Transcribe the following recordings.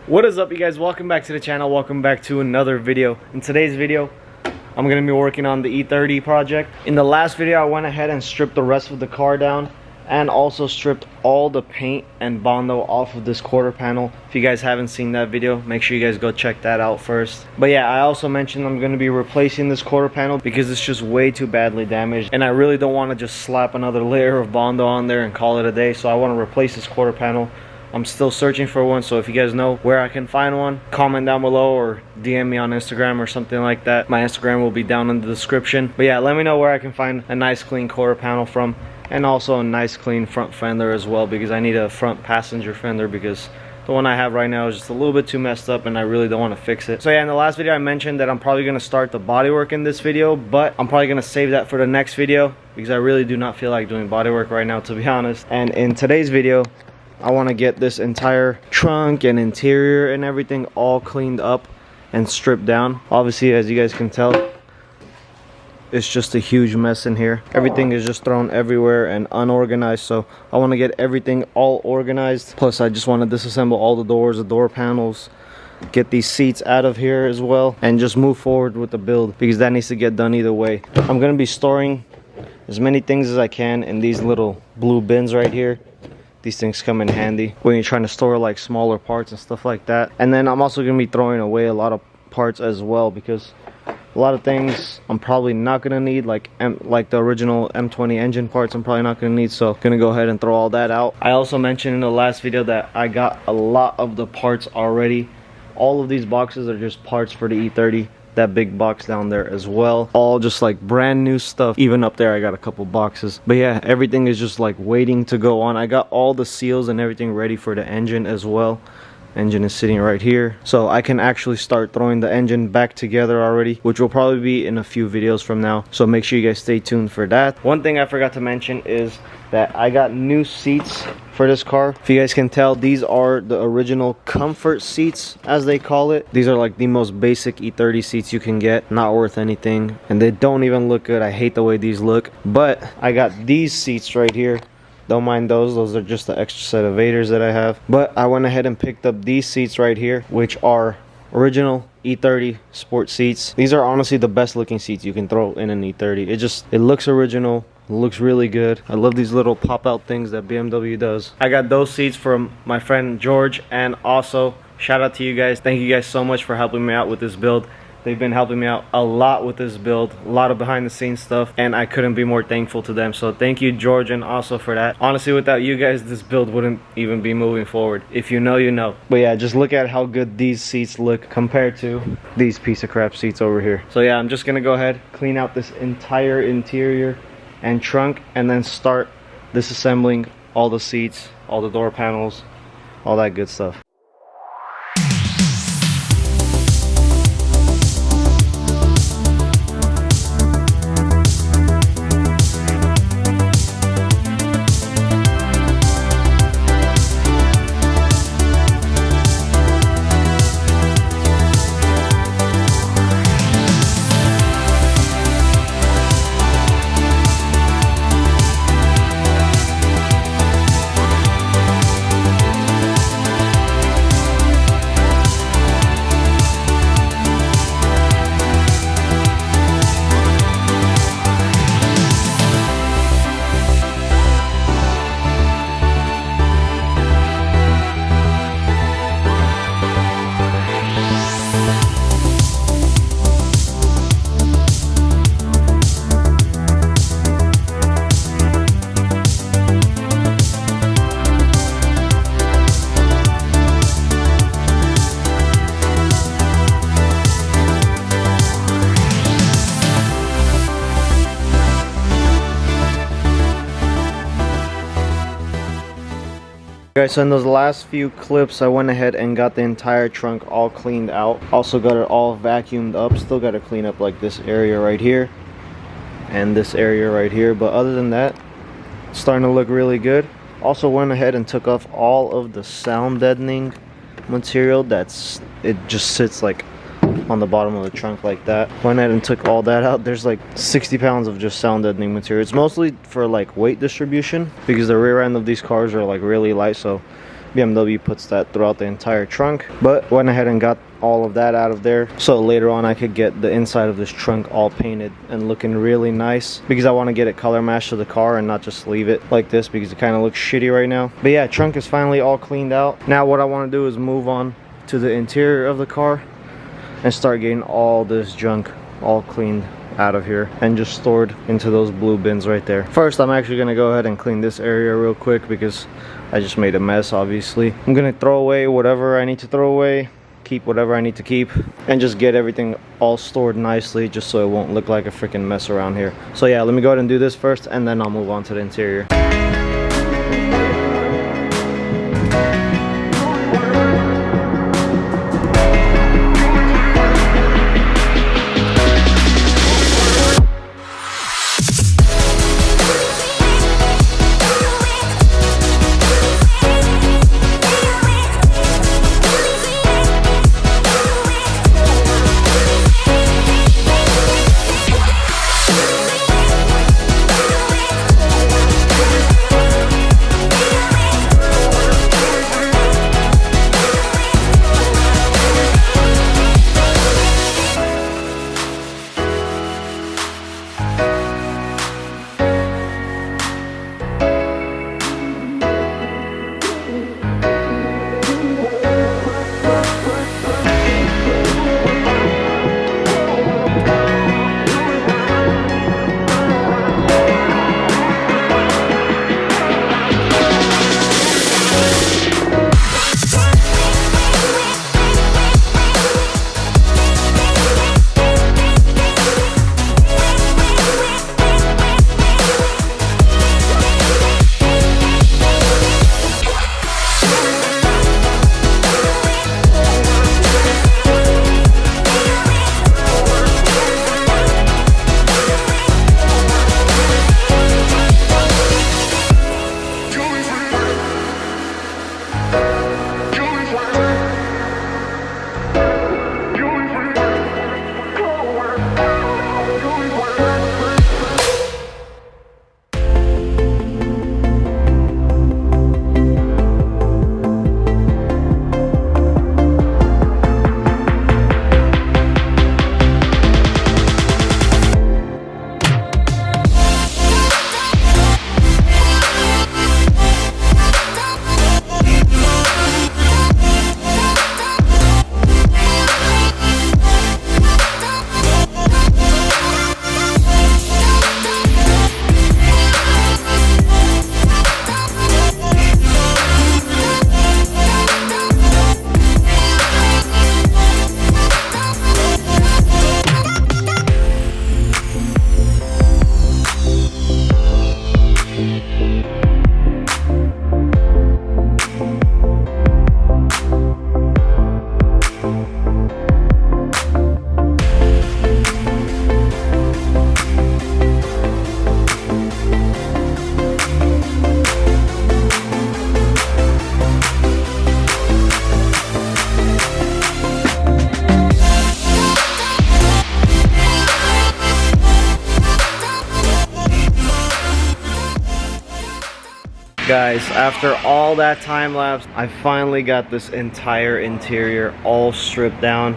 What is up, you guys? Welcome back to the channel. Welcome back to another video. In today's video, I'm going to be working on the E30 project. In the last video, I went ahead and stripped the rest of the car down and also stripped all the paint and Bondo off of this quarter panel. If you guys haven't seen that video, make sure you guys go check that out first. But yeah, I also mentioned I'm going to be replacing this quarter panel because it's just way too badly damaged, and I really don't want to just slap another layer of Bondo on there and call it a day. So I want to replace this quarter panel. I'm still searching for one, so if you guys know where I can find one, comment down below or DM me on Instagram or something like that. My Instagram will be down in the description. But yeah, let me know where I can find a nice clean quarter panel from, and also a nice clean front fender as well, because I need a front passenger fender because the one I have right now is just a little bit too messed up and I really don't want to fix it. So yeah, in the last video I mentioned that I'm probably going to start the bodywork in this video, but I'm probably going to save that for the next video because I really do not feel like doing bodywork right now, to be honest. And in today's video, I want to get this entire trunk and interior and everything all cleaned up and stripped down. Obviously, as you guys can tell, it's just a huge mess in here. Everything is just thrown everywhere and unorganized, so I want to get everything all organized. Plus, I just want to disassemble all the doors, the door panels, get these seats out of here as well, and just move forward with the build because that needs to get done either way. I'm going to be storing as many things as I can in these little blue bins right here. These things come in handy when you're trying to store like smaller parts and stuff like that. And then I'm also going to be throwing away a lot of parts as well, because a lot of things I'm probably not going to need, like the original M20 engine parts I'm probably not going to need, so I'm going to go ahead and throw all that out. I also mentioned in the last video that I got a lot of the parts already. All of these boxes are just parts for the E30. That big box down there as well, all just like brand new stuff. Even up there I got a couple boxes. But yeah, everything is just like waiting to go on. I got all the seals and everything ready for the engine as well. Engine is sitting right here, so I can actually start throwing the engine back together already, which will probably be in a few videos from now, so make sure you guys stay tuned for that. One thing I forgot to mention is that I got new seats for this car. If you guys can tell, these are the original comfort seats, as they call it. These are like the most basic E30 seats you can get, not worth anything, and they don't even look good. I hate the way these look. But I got these seats right here. Don't mind those are just the extra set of Vaders that I have. But I went ahead and picked up these seats right here, which are original E30 sport seats. These are honestly the best looking seats you can throw in an E30. It looks original, it looks really good. I love these little pop out things that BMW does. I got those seats from my friend George, and also shout out to you guys. Thank you guys so much for helping me out with this build. They've been helping me out a lot with this build, a lot of behind the scenes stuff, and I couldn't be more thankful to them. So thank you, George and also for that. Honestly, without you guys, this build wouldn't even be moving forward. If you know, you know. But yeah, just look at how good these seats look compared to these piece of crap seats over here. So yeah, I'm just gonna go ahead, clean out this entire interior and trunk, and then start disassembling all the seats, all the door panels, all that good stuff. Guys, so in those last few clips I went ahead and got the entire trunk all cleaned out. Also got it all vacuumed up. Still got to clean up like this area right here and this area right here, but other than that, it's starting to look really good. Also went ahead and took off all of the sound deadening material. It just sits like on the bottom of the trunk like that. Went ahead and took all that out. There's like 60 pounds of just sound deadening material. It's mostly for like weight distribution because the rear end of these cars are like really light, so BMW puts that throughout the entire trunk. But went ahead and got all of that out of there, so later on I could get the inside of this trunk all painted and looking really nice, because I want to get it color matched to the car and not just leave it like this because it kind of looks shitty right now. But yeah, trunk is finally all cleaned out. Now what I want to do is move on to the interior of the car and start getting all this junk all cleaned out of here and just stored into those blue bins right there. First, I'm actually gonna go ahead and clean this area real quick because I just made a mess. Obviously, I'm gonna throw away whatever I need to throw away, keep whatever I need to keep, and just get everything all stored nicely just so it won't look like a freaking mess around here. So yeah, let me go ahead and do this first and then I'll move on to the interior. Guys, after all that time lapse, I finally got this entire interior all stripped down,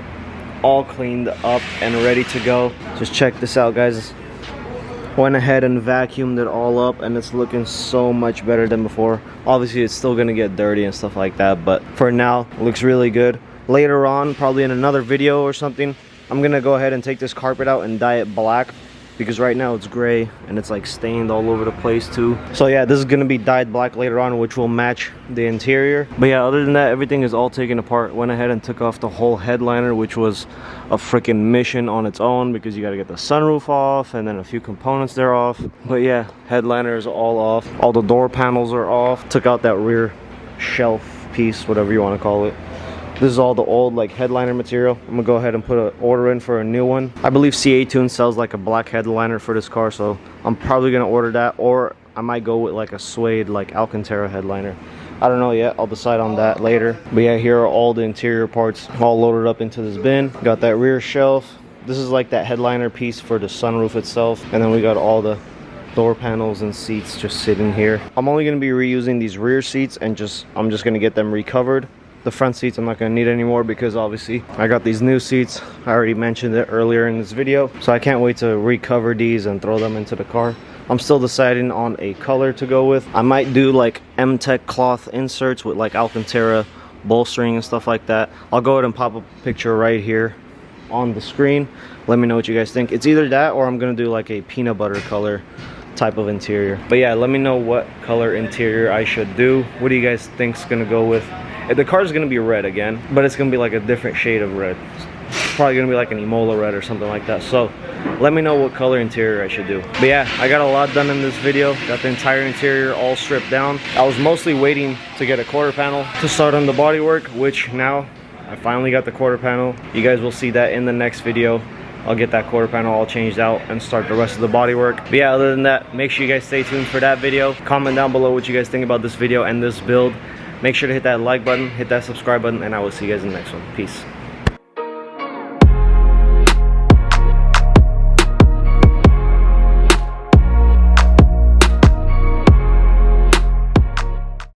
all cleaned up and ready to go. Just check this out, guys. Went ahead and vacuumed it all up and it's looking so much better than before. Obviously it's still gonna get dirty and stuff like that, but for now it looks really good. Later on, probably in another video or something, I'm gonna go ahead and take this carpet out and dye it black, because right now it's gray and it's like stained all over the place too. So yeah, this is gonna be dyed black later on, which will match the interior. But yeah, other than that, everything is all taken apart. Went ahead and took off the whole headliner, which was a freaking mission on its own, because you got to get the sunroof off and then a few components there off. But yeah, headliner is all off. All the door panels are off. Took out that rear shelf piece, whatever you want to call it. This is all the old like headliner material. I'm gonna go ahead and put an order in for a new one. I believe CA-Tune sells like a black headliner for this car, so I'm probably gonna order that, or I might go with like a suede like Alcantara headliner. I don't know yet, I'll decide on that later. But yeah, here are all the interior parts all loaded up into this bin. Got that rear shelf. This is like that headliner piece for the sunroof itself, and then we got all the door panels and seats just sitting here. I'm only going to be reusing these rear seats, and I'm just going to get them recovered. The front seats I'm not going to need anymore because obviously I got these new seats. I already mentioned it earlier in this video, so I can't wait to recover these and throw them into the car. I'm still deciding on a color to go with. I might do like M-Tech cloth inserts with like Alcantara bolstering and stuff like that. I'll go ahead and pop a picture right here on the screen. Let me know what you guys think. It's either that or I'm gonna do like a peanut butter color type of interior. But yeah, let me know what color interior I should do. What do you guys think's gonna go with? The car's gonna be red again, but it's gonna be like a different shade of red. It's probably gonna be like an Imola red or something like that. So let me know what color interior I should do. But yeah, I got a lot done in this video. Got the entire interior all stripped down. I was mostly waiting to get a quarter panel to start on the bodywork, which now I finally got the quarter panel. You guys will see that in the next video. I'll get that quarter panel all changed out and start the rest of the bodywork. But yeah, other than that, make sure you guys stay tuned for that video. Comment down below what you guys think about this video and this build. Make sure to hit that like button, hit that subscribe button, and I will see you guys in the next one. Peace.